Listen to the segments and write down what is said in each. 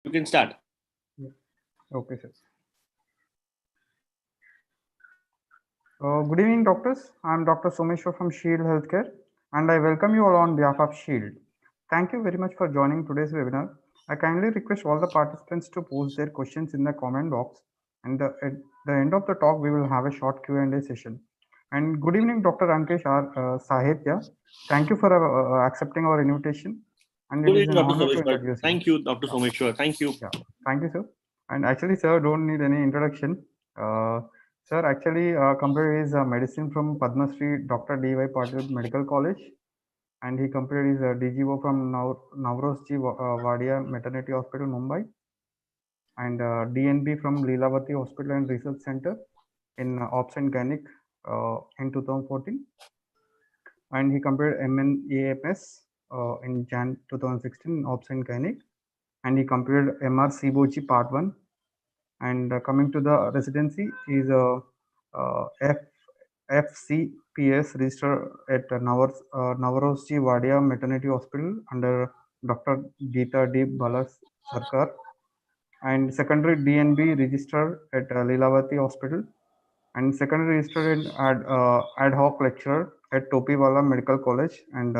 You can start. Yeah. Okay, sir. Good evening, doctors. I'm Dr. Someshwar from Shield Healthcare, and I welcome you all on behalf of Shield. Thank you very much for joining today's webinar. I kindly request all the participants to post their questions in the comment box, and at the end of the talk, we will have a short Q&A session. And good evening, Dr. Ankesh R. Sahitya. Thank you for accepting our invitation, and it Good is evening, an Dr. honor to Someshwar. introduce you. Thank you, Dr. Yeah. Someshwar. Thank you. Yeah, thank you, sir. And actually, sir, don't need any introduction. Sir, actually, completed his medicine from Padma Shri Dr. D.Y. Patil Medical College, and he completed his DGO from Navrosji Wadia Maternity Hospital, Mumbai, and DNB from Leelavati Hospital and Research Center in Ops and Gynec in 2014, and he completed MNAMS in Jan 2016 in Ops and Gynec, and he completed MR Sibochi Part 1. And coming to the residency is a FCPS registered at Navarosji Wadia Maternity Hospital under Dr. Geeta D. Balas Sarkar, and secondary DNB registered at Lilavati Hospital, and secondary registered in ad hoc lecturer at Topiwala Medical College and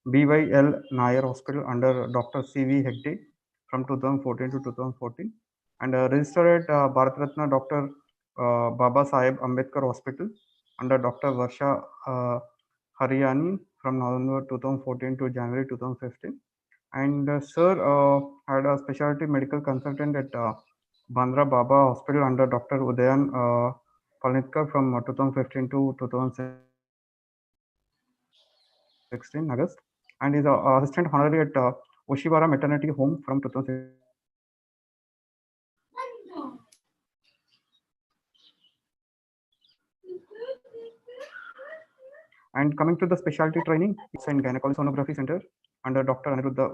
BYL Nair Hospital under Dr. C.V. Hegde from 2014 to 2014, and registered at Bharat Ratna Dr. Baba Saheb Ambedkar Hospital under Dr. Varsha Haryani from November 2014 to January 2015. And sir had a specialty medical consultant at Bandra Baba Hospital under Dr. Udayan Palnitkar from 2015 to 2016 August, and is assistant honorary at Oshiwara Maternity Home from 2016. And coming to the specialty training, it's in gynecology sonography center under Dr. Aniruddha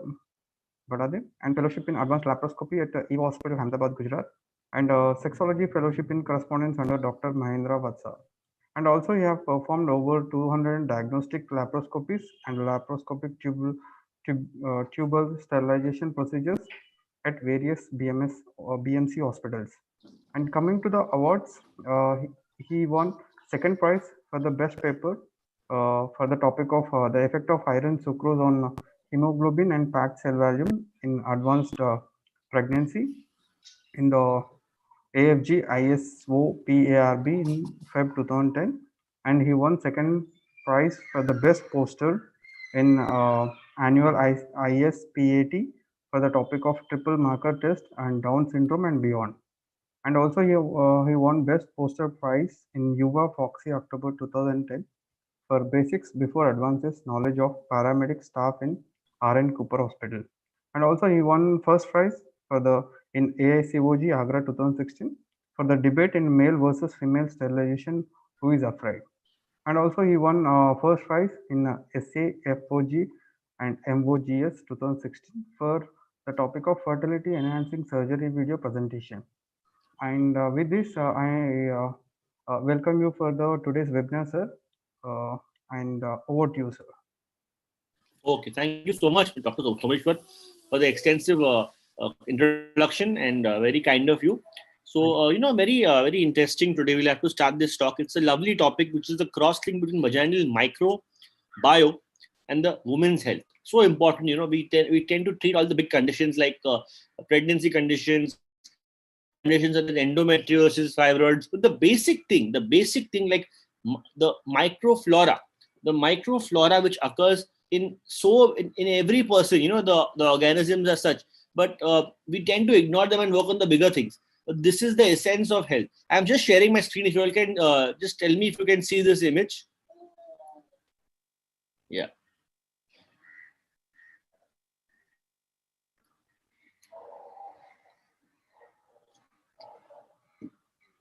Badade, and fellowship in advanced laparoscopy at EVA Hospital, Ahmedabad, Gujarat, and sexology fellowship in correspondence under Dr. Mahendra Vatsa. And also, he have performed over 200 diagnostic laparoscopies and laparoscopic tubal sterilization procedures at various BMS or BMC hospitals. And coming to the awards, he won second prize for the best paper for the topic of the effect of iron sucrose on hemoglobin and packed cell volume in advanced pregnancy in the AFG ISO PARB in Feb 2010, and he won second prize for the best poster in annual ISPAT for the topic of triple marker test and Down syndrome and beyond. And also he won best poster prize in Yuva Foxy October 2010 for basics before advances knowledge of paramedic staff in RN Cooper Hospital. And also he won first prize for the in AICOG Agra 2016 for the debate in male versus female sterilization, who is afraid. And also he won first prize in SAFOG and MOGS 2016 for the topic of fertility enhancing surgery video presentation. And with this, I welcome you for the today's webinar, sir. And over to you, sir. Okay, thank you so much, Dr. Someshwar, for the extensive introduction and very kind of you. So, very interesting today. We'll have to start this talk. It's a lovely topic, which is the cross-link between vaginal microbiome and the woman's health. So important, we tend to treat all the big conditions like pregnancy conditions such as endometriosis, fibroids, but the basic thing like the microflora which occurs in every person, the organisms as such, but we tend to ignore them and work on the bigger things. But this is the essence of health. I'm just sharing my screen. If you all can just tell me if you can see this image. Yeah.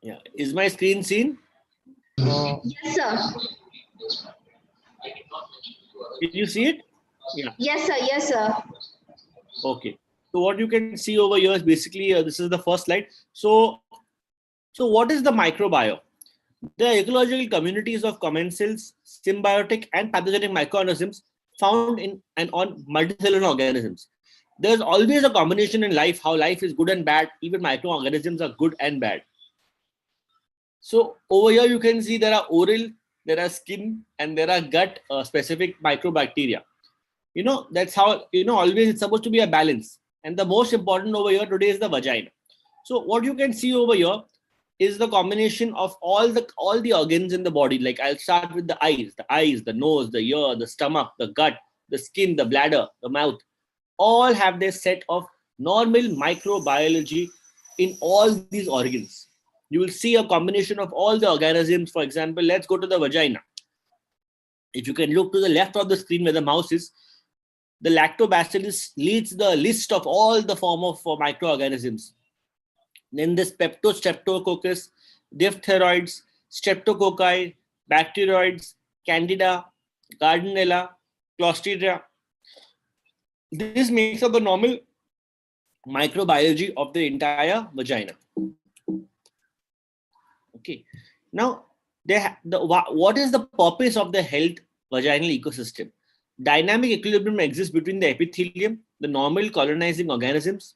Yeah. Is my screen seen? Yes, sir. Did you see it? Yeah. Yes, sir. Yes, sir. Okay. So what you can see over here is basically this is the first slide. So what is the microbiome? The ecological communities of commensals, symbiotic and pathogenic microorganisms found in and on multicellular organisms. There's always a combination in life, how life is good and bad. Even microorganisms are good and bad. So over here, you can see there are oral, there are skin, and there are gut specific microbacteria. That's how, always it's supposed to be a balance. And the most important over here today is the vagina. So what you can see over here is the combination of all the organs in the body. Like I'll start with the eyes, the nose, the ear, the stomach, the gut, the skin, the bladder, the mouth. All have their set of normal microbiology in all these organs. You will see a combination of all the organisms. For example, let's go to the vagina. If you can look to the left of the screen where the mouse is, the lactobacillus leads the list of all the form of microorganisms. Then this Streptococcus, diphtheroids, streptococci, bacteroids, candida, gardnerella, clostridia. This makes up the normal microbiology of the entire vagina. Okay. Now, what is the purpose of the health vaginal ecosystem? Dynamic equilibrium exists between the epithelium, the normal colonizing organisms,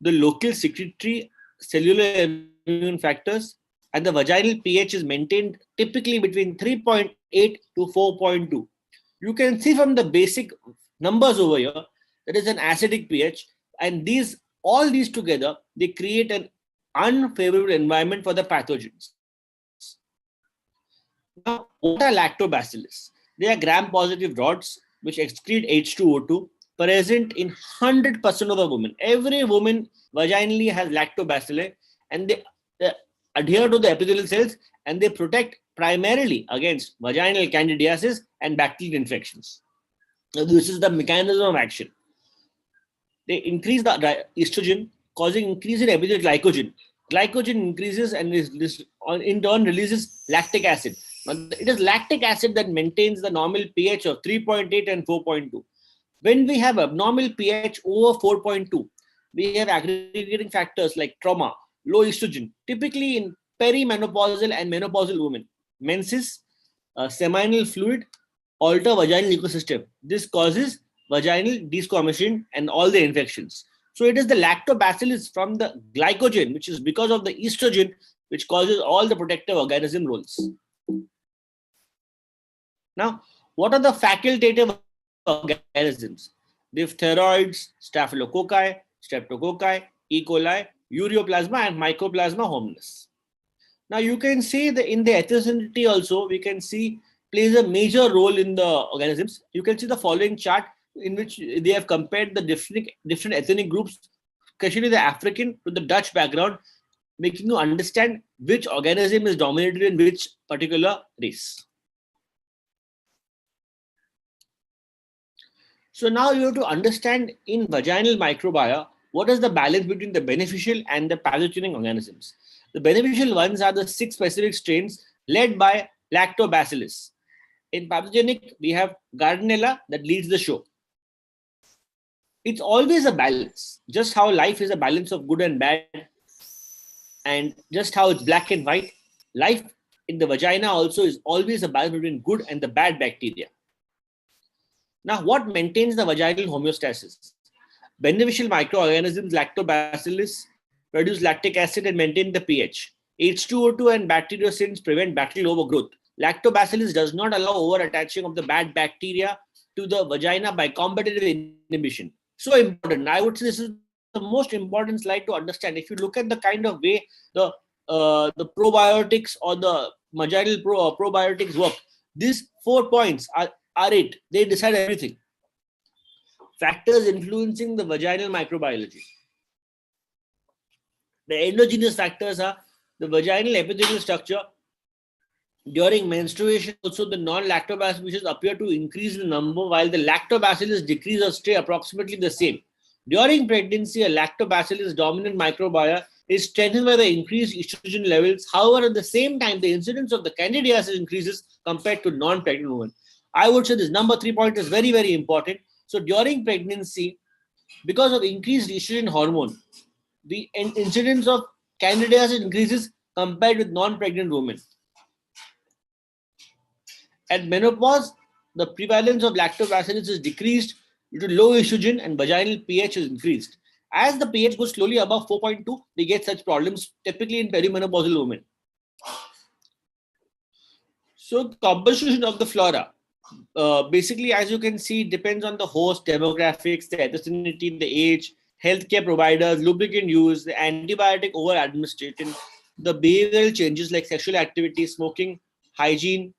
the local secretory cellular immune factors, and the vaginal pH is maintained typically between 3.8 to 4.2. You can see from the basic numbers over here, there is an acidic pH, and all these together, they create an unfavorable environment for the pathogens. Now, what are lactobacillus? They are gram-positive rods which excrete H2O2, present in 100% of the women. Every woman vaginally has lactobacilli, and they adhere to the epithelial cells, and they protect primarily against vaginal candidiasis and bacterial infections. Now, this is the mechanism of action. They increase the estrogen, causing increase in epithelial glycogen. Glycogen increases and in turn releases lactic acid. Now, it is lactic acid that maintains the normal pH of 3.8 and 4.2. When we have abnormal pH over 4.2, we have aggregating factors like trauma, low estrogen, typically in perimenopausal and menopausal women. Menses, seminal fluid, alter vaginal ecosystem. This causes vaginal desquamation and all the infections. So it is the lactobacillus from the glycogen, which is because of the estrogen, which causes all the protective organism roles. Now, what are the facultative organisms? Diphtheroids, staphylococci, streptococci, E. coli, ureaplasma, and mycoplasma hominis. Now, you can see that in the ethnicity also, we can see plays a major role in the organisms. You can see the following chart in which they have compared the different ethnic groups, especially the African to the Dutch background, making you understand which organism is dominated in which particular race. So now you have to understand in vaginal microbiota, what is the balance between the beneficial and the pathogenic organisms. The beneficial ones are the 6 specific strains led by lactobacillus. In pathogenic, we have Gardnerella that leads the show. It's always a balance, just how life is a balance of good and bad, and just how it's black and white. Life in the vagina also is always a balance between good and the bad bacteria. Now, what maintains the vaginal homeostasis? Beneficial microorganisms, lactobacillus, produce lactic acid and maintain the pH. H2O2 and bacteriocins prevent bacterial overgrowth. Lactobacillus does not allow over-attaching of the bad bacteria to the vagina by competitive inhibition. So important. I would say this is the most important slide to understand. If you look at the kind of way the probiotics or the vaginal probiotics work, these 4 points are it. They decide everything. Factors influencing the vaginal microbiology. The endogenous factors are the vaginal epithelial structure. During menstruation, also the non-lactobacillus species appear to increase in number, while the lactobacillus decrease or stay approximately the same. During pregnancy, a lactobacillus dominant microbiota is strengthened by the increased estrogen levels. However, at the same time, the incidence of the candidiasis increases compared to non-pregnant women. I would say this number 3 point is very, very important. So during pregnancy, because of increased estrogen hormone, the incidence of candidiasis increases compared with non-pregnant women. At menopause, the prevalence of lactobacillus is decreased Due to low estrogen and vaginal pH is increased. As the pH goes slowly above 4.2, they get such problems typically in perimenopausal women. So composition of the flora. Basically, as you can see, depends on the host, demographics, the ethnicity, the age, healthcare providers, lubricant use, the antibiotic over administration, the behavioral changes like sexual activity, smoking, hygiene.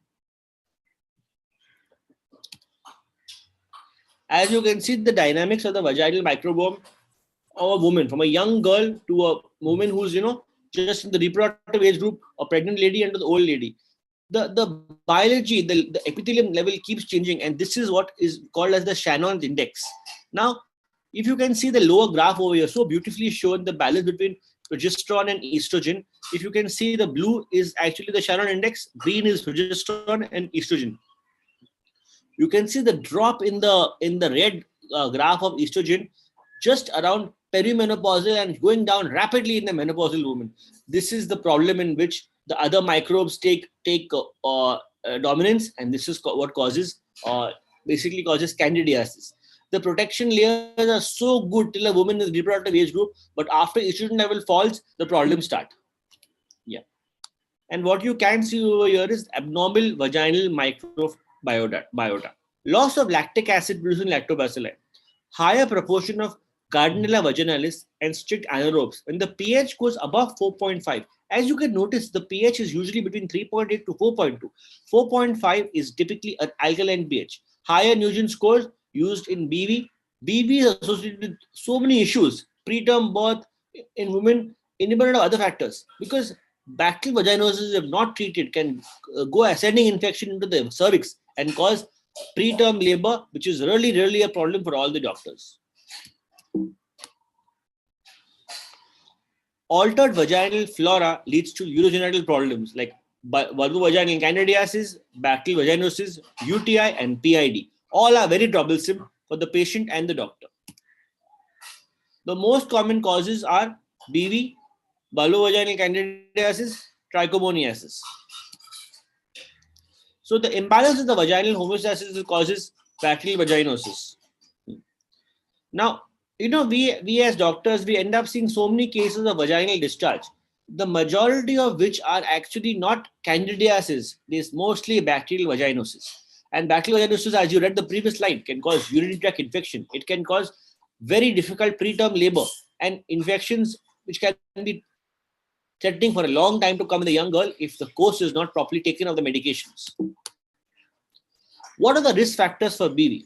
As you can see, the dynamics of the vaginal microbiome of a woman, from a young girl to a woman who's just in the reproductive age group, a pregnant lady and to the old lady. The biology, the epithelium level keeps changing, and this is what is called as the Shannon's index. Now, if you can see the lower graph over here, so beautifully shown the balance between progesterone and estrogen. If you can see, the blue is actually the Shannon index, green is progesterone and estrogen. You can see the drop in the red graph of estrogen just around perimenopausal and going down rapidly in the menopausal woman. This is the problem in which the other microbes take dominance, and this is what basically causes candidiasis. The protection layers are so good till a woman is reproductive age group, but after estrogen level falls, the problems start. Yeah. And what you can see over here is abnormal vaginal microbiota. Loss of lactic acid producing lactobacilli. Higher proportion of Gardnerella vaginalis and strict anaerobes when the pH goes above 4.5. As you can notice, the pH is usually between 3.8 to 4.2. 4.5 is typically an alkaline pH. Higher Nugent scores used in BV. BV is associated with so many issues, preterm birth in women, independent of other factors, because bacterial vaginosis, if not treated, can go ascending infection into the cervix and cause preterm labor, which is really a problem for all the doctors. Altered vaginal flora leads to urogenital problems like vulvovaginal candidiasis, bacterial vaginosis, UTI, and PID. All are very troublesome for the patient and the doctor. The most common causes are BV, vulvovaginal candidiasis, trichomoniasis. So the imbalance in the vaginal homeostasis causes bacterial vaginosis. Now, we as doctors, we end up seeing so many cases of vaginal discharge, the majority of which are actually not candidiasis. There's mostly bacterial vaginosis. And bacterial vaginosis, as you read the previous slide, can cause urinary tract infection. It can cause very difficult preterm labor and infections which can be threatening for a long time to come in the young girl if the course is not properly taken of the medications. What are the risk factors for BV?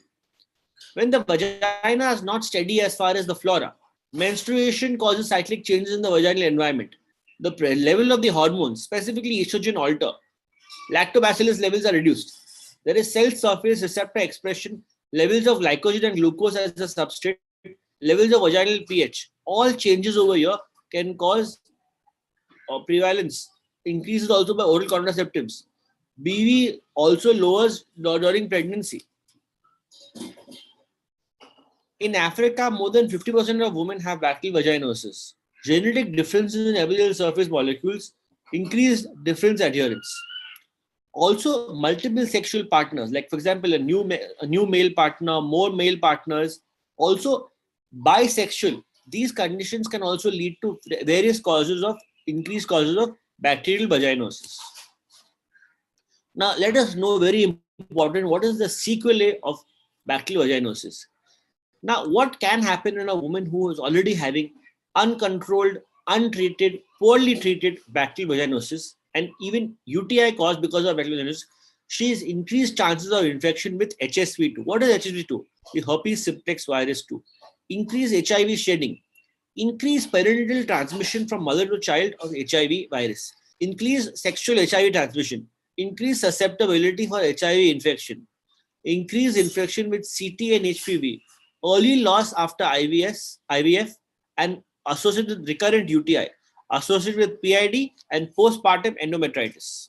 When the vagina is not steady as far as the flora, menstruation causes cyclic changes in the vaginal environment. The level of the hormones, specifically estrogen, alter. Lactobacillus levels are reduced. There is cell surface receptor expression, levels of glycogen and glucose as a substrate, levels of vaginal pH. All changes over here can cause prevalence. Increases also by oral contraceptives. BV also lowers during pregnancy. In Africa, more than 50% of women have bacterial vaginosis. Genetic differences in epithelial surface molecules increase difference adherence. Also, multiple sexual partners, like for example, a new male partner, more male partners, also bisexual. These conditions can also lead to various increased causes of bacterial vaginosis. Now, let us know, very important, what is the sequelae of bacterial vaginosis? Now, what can happen in a woman who is already having uncontrolled, untreated, poorly treated bacterial vaginosis and even UTI caused because of bacterial vaginosis? She has increased chances of infection with HSV2. What is HSV2? The herpes simplex virus 2. Increased HIV shedding. Increased perinatal transmission from mother to child of HIV virus. Increased sexual HIV transmission. Increased susceptibility for HIV infection. Increased infection with CT and HPV. Early loss after IVF, and associated with recurrent UTI, associated with PID and postpartum endometritis.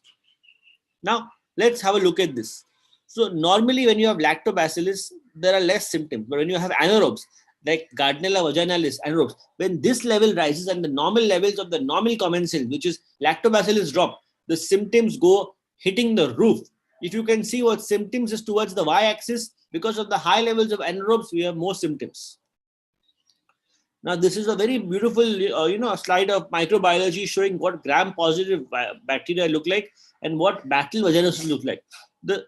Now, let's have a look at this. So, normally when you have lactobacillus, there are less symptoms. But when you have anaerobes, like Gardnerella vaginalis anaerobes, when this level rises and the normal levels of the normal commensal, which is lactobacillus drop, the symptoms go hitting the roof. If you can see what symptoms is towards the y-axis, Because of the high levels of anaerobes, we have more symptoms. Now, this is a very beautiful, a slide of microbiology showing what gram-positive bacteria look like and what bacterial vaginosis look like. The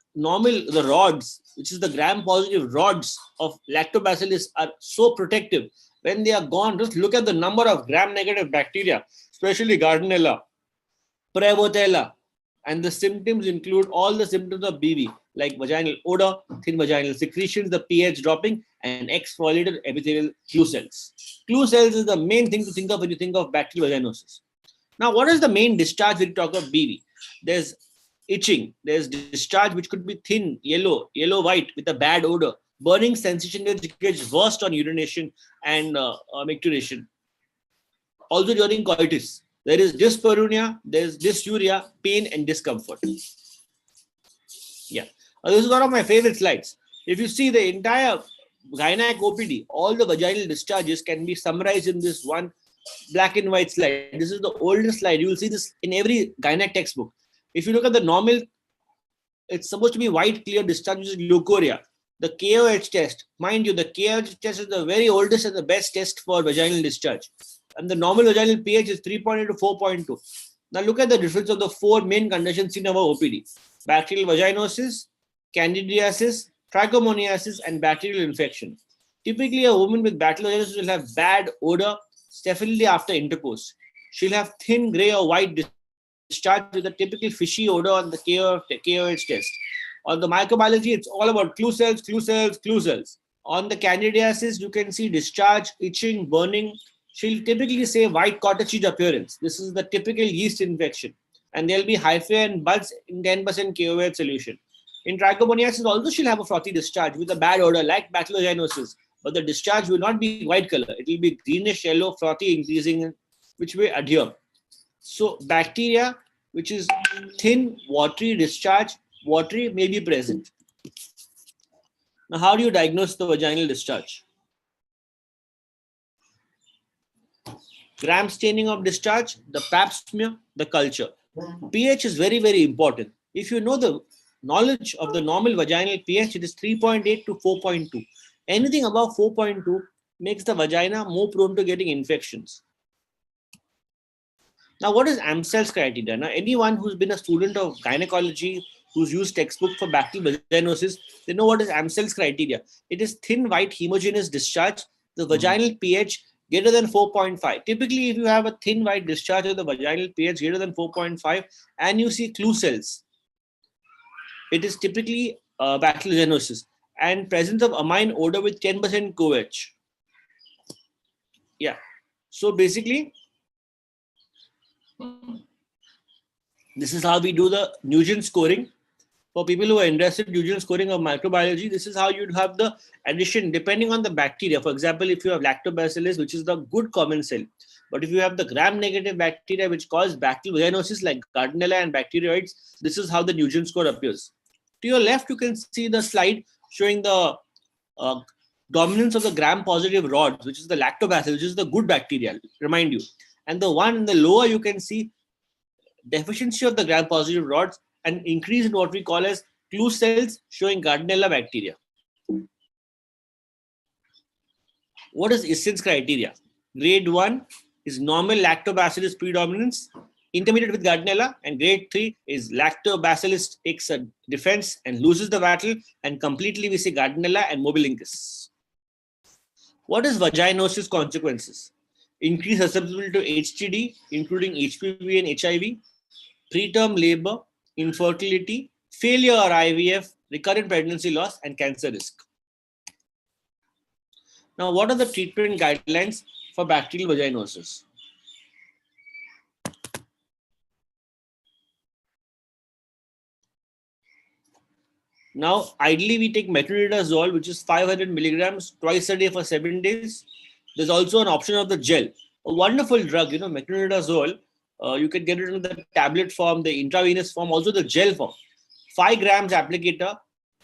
rods, which is the gram-positive rods of lactobacillus, are so protective. When they are gone, just look at the number of gram-negative bacteria, especially Gardnerella, Prevotella, and the symptoms include all the symptoms of BV, like vaginal odor, thin vaginal secretions, the pH dropping, and exfoliated epithelial clue cells. Clue cells is the main thing to think of when you think of bacterial vaginosis. Now, what is the main discharge when you talk of BV? There's itching, there's discharge which could be thin, yellow-white with a bad odor, burning sensation which gets worst on urination and micturition. Also during coitus, there is dyspareunia, there is dysuria, pain and discomfort. Yeah, this is one of my favorite slides. If you see the entire gynac OPD, all the vaginal discharges can be summarized in this one black and white slide. This is the oldest slide. You will see this in every gynac textbook. If you look at the normal, it's supposed to be white clear discharge, which is leukorrhea. The KOH test, mind you, the KOH test is the very oldest and the best test for vaginal discharge. And the normal vaginal pH is 3.8 to 4.2. Now look at the difference of the four main conditions in our OPD: bacterial vaginosis, candidiasis, trichomoniasis, and bacterial infection. Typically, a woman with bacterial vaginosis will have bad odor, definitely after intercourse. She'll have thin gray or white discharge with a typical fishy odor on the KOH test. On the microbiology, it's all about clue cells, clue cells, clue cells. On the candidiasis, you can see discharge, itching, burning. She'll typically say white cottage appearance. This is the typical yeast infection. And there'll be hyphae and buds in 10% KOH solution. In trichomoniasis, also she'll have a frothy discharge with a bad odor like bacterial vaginosis. But the discharge will not be white color. It will be greenish yellow, frothy, increasing, which will adhere. So bacteria, which is thin, watery discharge, watery may be present. Now, how do you diagnose the vaginal discharge? Gram staining of discharge, the pap smear, the culture. pH is very, very important. If you know the knowledge of the normal vaginal pH, it is 3.8 to 4.2. Anything above 4.2 makes the vagina more prone to getting infections. Now, what is Amsel's criteria? Now, anyone who's been a student of gynecology, who's used textbook for bacterial vaginosis, they know what is Amsel's criteria. It is thin, white, homogeneous discharge, the vaginal pH greater than 4.5. Typically, if you have a thin, white discharge of the vaginal pH greater than 4.5 and you see clue cells, it is typically bacterial vaginosis, and presence of amine odor with 10% KOH. Yeah. So basically, this is how we do the Nugent scoring. For people who are interested in Nugent scoring of microbiology, this is how you'd have the addition depending on the bacteria. For example, if you have lactobacillus, which is the good common cell, but if you have the gram-negative bacteria which cause bacterial vaginosis like Gardnerella and bacteroids, this is how the Nugent score appears. To your left, you can see the slide showing the dominance of the gram-positive rods, which is the lactobacillus, which is the good bacteria, remind you. And the one in the lower, you can see deficiency of the gram-positive rods and increase in what we call as clue cells showing Gardnerella bacteria. What is Issen's criteria? Grade 1 is normal lactobacillus predominance, intermediate with Gardnerella, and grade 3 is lactobacillus takes a defense and loses the battle, and completely we see Gardnerella and mobilincus. What is vaginosis consequences? Increased susceptibility to HTD, including HPV and HIV, preterm labor, infertility, failure or IVF, recurrent pregnancy loss, and cancer risk. Now, what are the treatment guidelines for bacterial vaginosis? Now, ideally, we take metronidazole, which is 500 milligrams twice a day for 7 days. There's also an option of the gel, a wonderful drug, metronidazole. You can get it in the tablet form, the intravenous form, also the gel form. 5 grams applicator,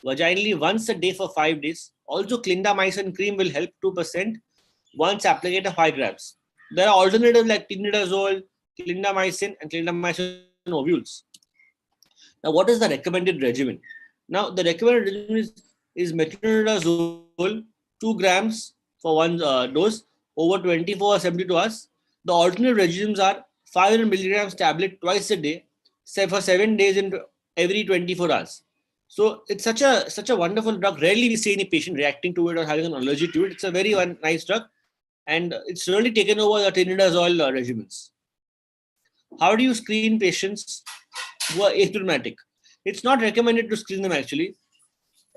vaginally once a day for 5 days. Also, clindamycin cream will help 2%. Once applicator, 5 grams. There are alternatives like tinidazole, clindamycin, and clindamycin ovules. Now, what is the recommended regimen? Now, the recommended regimen is metronidazole, 2 grams for one dose over 24 or 72 hours. The alternate regimens are 500 milligrams tablet twice a day, say for 7 days in every 24 hours. So it's such a wonderful drug. Rarely we see any patient reacting to it or having an allergy to it. It's a very nice drug, and it's really taken over the tinidazole regimens. How do you screen patients who are asymptomatic? It's not recommended to screen them actually.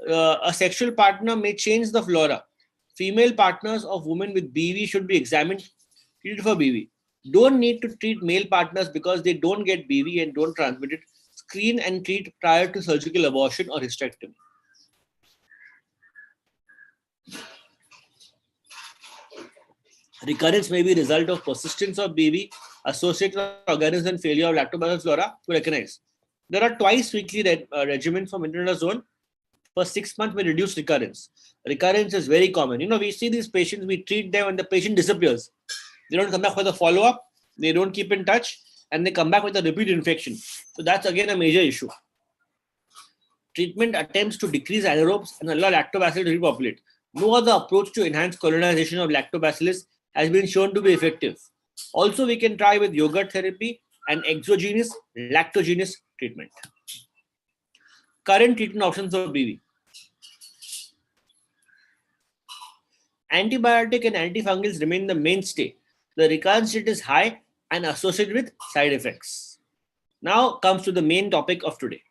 A sexual partner may change the flora. Female partners of women with BV should be examined, treated for BV. Don't need to treat male partners because they don't get BV and don't transmit it. Screen and treat prior to surgical abortion or hysterectomy. Recurrence may be a result of persistence of BV associated with organisms and failure of lactobacillus flora to recognize. There are twice weekly regimens for metronidazole for 6 months may reduce recurrence. Recurrence is very common. We see these patients, we treat them and the patient disappears. They don't come back for the follow-up, they don't keep in touch, and they come back with a repeat infection. So that's again a major issue. Treatment attempts to decrease anaerobes and allow lactobacillus to repopulate. No other approach to enhance colonization of lactobacillus has been shown to be effective. Also, we can try with yogurt therapy and exogenous lactogenous treatment. Current treatment options for BV. Antibiotic and antifungals remain the mainstay. The recurrence rate is high and associated with side effects. Now comes to the main topic of today.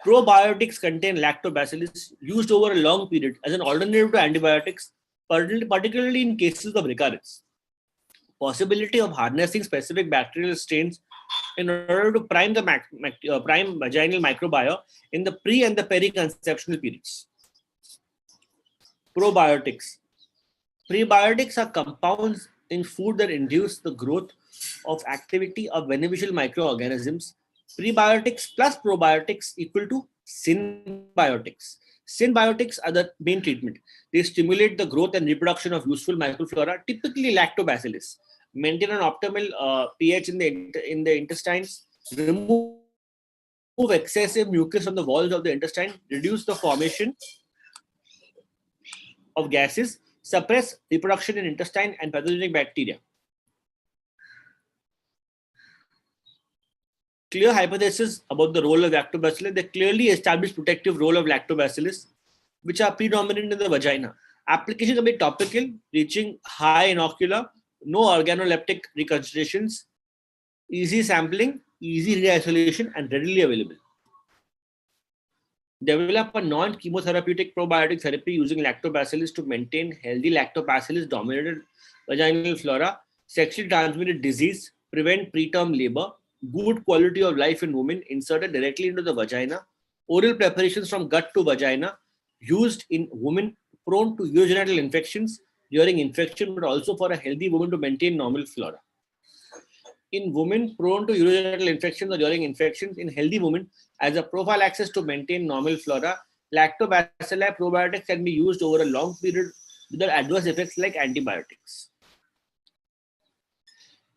Probiotics contain lactobacillus used over a long period as an alternative to antibiotics, particularly in cases of recurrence. Possibility of harnessing specific bacterial strains in order to prime the prime vaginal microbiota in the pre and the periconceptional periods. Probiotics. Prebiotics are compounds in food that induce the growth of activity of beneficial microorganisms. Prebiotics plus probiotics equal to synbiotics. Synbiotics are the main treatment. They stimulate the growth and reproduction of useful microflora, typically lactobacillus, maintain an optimal pH in the intestines, remove excessive mucus from the walls of the intestine, reduce the formation of gases, suppress reproduction in intestine and pathogenic bacteria. Clear hypothesis about the role of lactobacillus. They clearly establish protective role of lactobacillus, which are predominant in the vagina. Application can be topical, reaching high inocular, no organoleptic reconcentrations, easy sampling, easy reisolation, and readily available. Develop a non-chemotherapeutic probiotic therapy using lactobacillus to maintain healthy lactobacillus-dominated vaginal flora, sexually transmitted disease, prevent preterm labor, good quality of life in women inserted directly into the vagina, oral preparations from gut to vagina, used in women prone to urogenital infections during infection, but also for a healthy woman to maintain normal flora. In women prone to urogenital infections or during infections, in healthy women as a prophylaxis to maintain normal flora, lactobacilli probiotics can be used over a long period without adverse effects like antibiotics.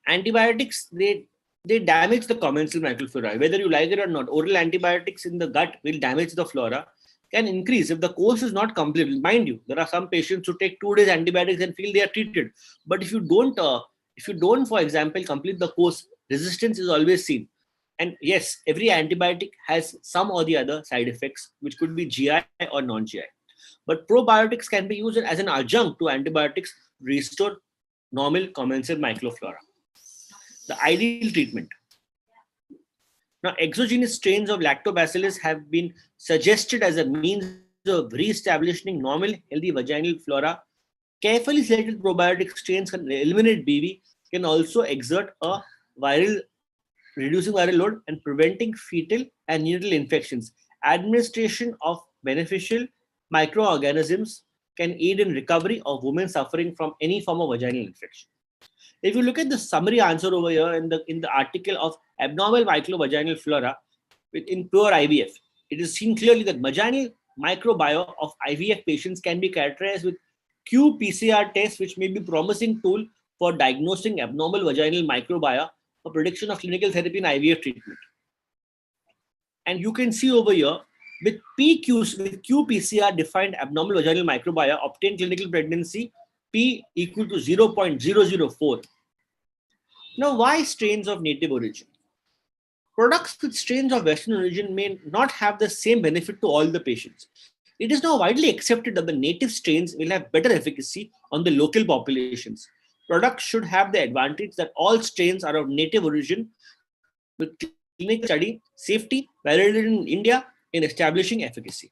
Antibiotics, they damage the commensal microflora. Whether you like it or not, oral antibiotics in the gut will damage the flora, can increase if the course is not complete. Mind you, there are some patients who take 2 days antibiotics and feel they are treated. But if you don't, for example, complete the course, resistance is always seen. And yes, every antibiotic has some or the other side effects, which could be GI or non-GI. But probiotics can be used as an adjunct to antibiotics to restore normal commensal microflora. The ideal treatment. Now, exogenous strains of lactobacillus have been suggested as a means of re-establishing normal, healthy vaginal flora. Carefully selected probiotic strains can eliminate BV, can also exert a reducing viral load and preventing fetal and neonatal infections. Administration of beneficial microorganisms can aid in recovery of women suffering from any form of vaginal infection. If you look at the summary answer over here in the article of abnormal microvaginal flora in pure IVF, it is seen clearly that vaginal microbiota of IVF patients can be characterized with qPCR tests, which may be a promising tool for diagnosing abnormal vaginal microbiota for prediction of clinical therapy and IVF treatment. And you can see over here with qPCR defined abnormal vaginal microbiota obtained clinical pregnancy P equal to 0.004. Now, why strains of native origin? Products with strains of Western origin may not have the same benefit to all the patients. It is now widely accepted that the native strains will have better efficacy on the local populations. Products should have the advantage that all strains are of native origin with clinical study, safety, validated in India in establishing efficacy.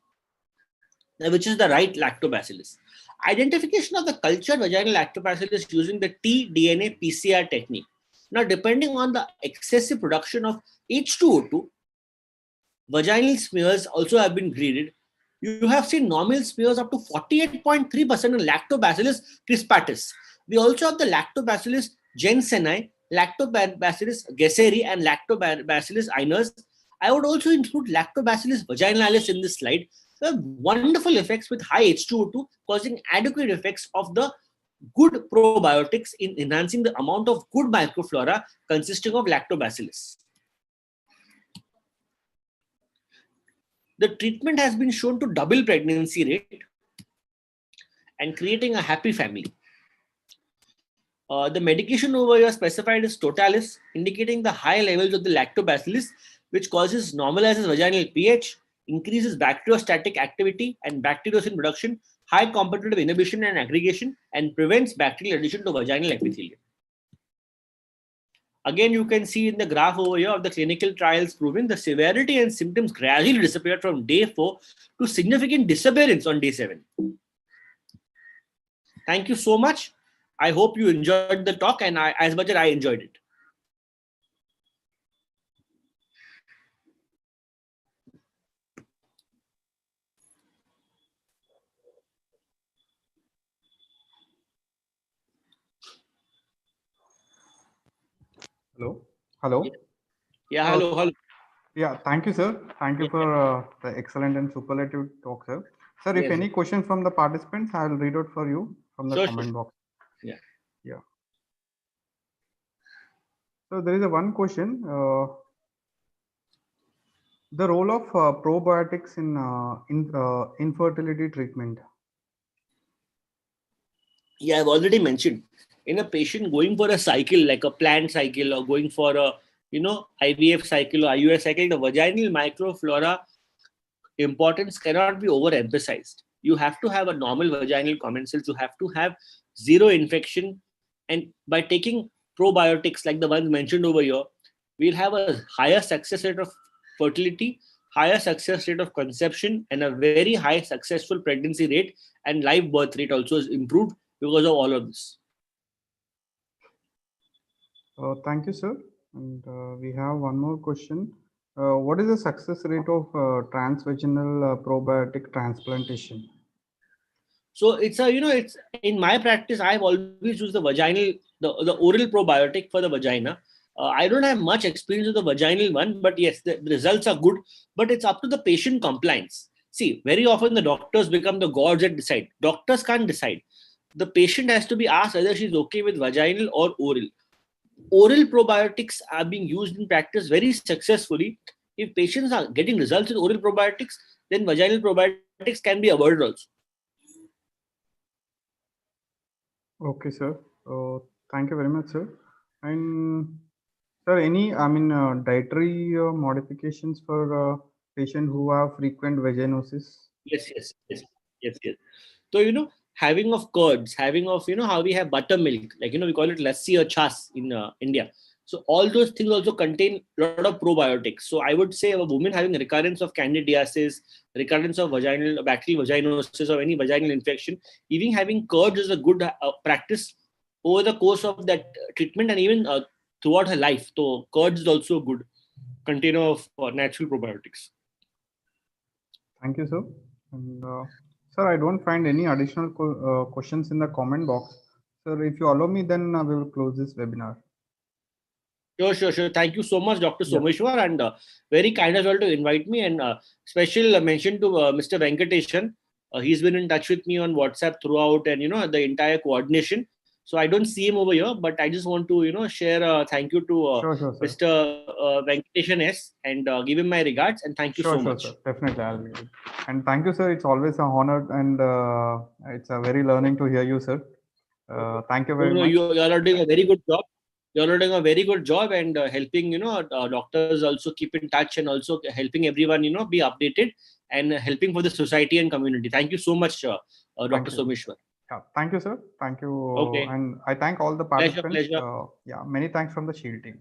Now, which is the right lactobacillus? Identification of the cultured vaginal lactobacillus using the tDNA PCR technique. Now, depending on the excessive production of H2O2, vaginal smears also have been graded. You have seen normal smears up to 48.3% in Lactobacillus crispatus. We also have the Lactobacillus jenseni, Lactobacillus gasseri, and Lactobacillus iners. I would also include Lactobacillus vaginalis in this slide. They have wonderful effects with high H2O2, causing adequate effects of the good probiotics in enhancing the amount of good microflora consisting of Lactobacillus. The treatment has been shown to double pregnancy rate and creating a happy family. The medication over here specified is Totalis, indicating the high levels of the lactobacillus, which normalizes vaginal pH, increases bacteriostatic activity and bacteriocin production, high competitive inhibition and aggregation, and prevents bacterial addition to vaginal epithelium. Again, you can see in the graph over here of the clinical trials proving the severity and symptoms gradually disappeared from day 4 to significant disappearance on day 7. Thank you so much. I hope you enjoyed the talk and as much as I enjoyed it. Hello. Hello. Yeah, hello. Yeah, thank you, sir. Thank you for the excellent and superlative talk, sir. Sir, if any questions from the participants, I will read out for you from the comment box. Yeah. So there is one question. The role of probiotics in infertility treatment. Yeah, I've already mentioned. In a patient going for a cycle, like a planned cycle, or going for a IVF cycle or IUI cycle, the vaginal microflora importance cannot be overemphasized. You have to have a normal vaginal commensals. You have to have zero infection, and by taking probiotics like the ones mentioned over here, we'll have a higher success rate of fertility, higher success rate of conception, and a very high successful pregnancy rate, and live birth rate also is improved because of all of this. Thank you, sir. And we have one more question. What is the success rate of transvaginal probiotic transplantation? So it's it's in my practice, I've always used the vaginal, the oral probiotic for the vagina. I don't have much experience with the vaginal one, but yes, the results are good. But it's up to the patient compliance. See, very often the doctors become the gods that decide. Doctors can't decide. The patient has to be asked whether she's okay with vaginal or oral. Oral probiotics are being used in practice very successfully. If patients are getting results with oral probiotics, then vaginal probiotics can be avoided also. Okay, sir. Thank you very much, sir. And sir, any dietary modifications for patients who have frequent vaginosis? Yes. So having of curds, having of how we have buttermilk, like we call it lassi or chas in India. So all those things also contain a lot of probiotics. So I would say a woman having recurrence of candidiasis, recurrence of vaginal bacterial vaginosis or any vaginal infection, even having curds is a good practice over the course of that treatment and even throughout her life. So curds is also a good container of natural probiotics. Thank you, sir. And sir, I don't find any additional questions in the comment box. Sir, if you allow me, then we will close this webinar. Sure. Thank you so much, Dr. Someshwar, and very kind as well to invite me. And special mention to Mr. Venkateshan. He's been in touch with me on WhatsApp throughout, and the entire coordination. So I don't see him over here, but I just want to share a thank you to Sure, sir. Mr. Venkateshan S. and give him my regards and thank you so much. Sir. Definitely, I'll be. And thank you, sir. It's always an honor and it's a very learning to hear you, sir. Thank you very much. You all are doing a very good job. You all are doing a very good job and helping doctors also keep in touch and also helping everyone be updated and helping for the society and community. Thank you so much, Dr. Someshwar. Yeah, thank you, sir. Thank you. Okay. And I thank all the participants. Pleasure. Many thanks from the Shield team.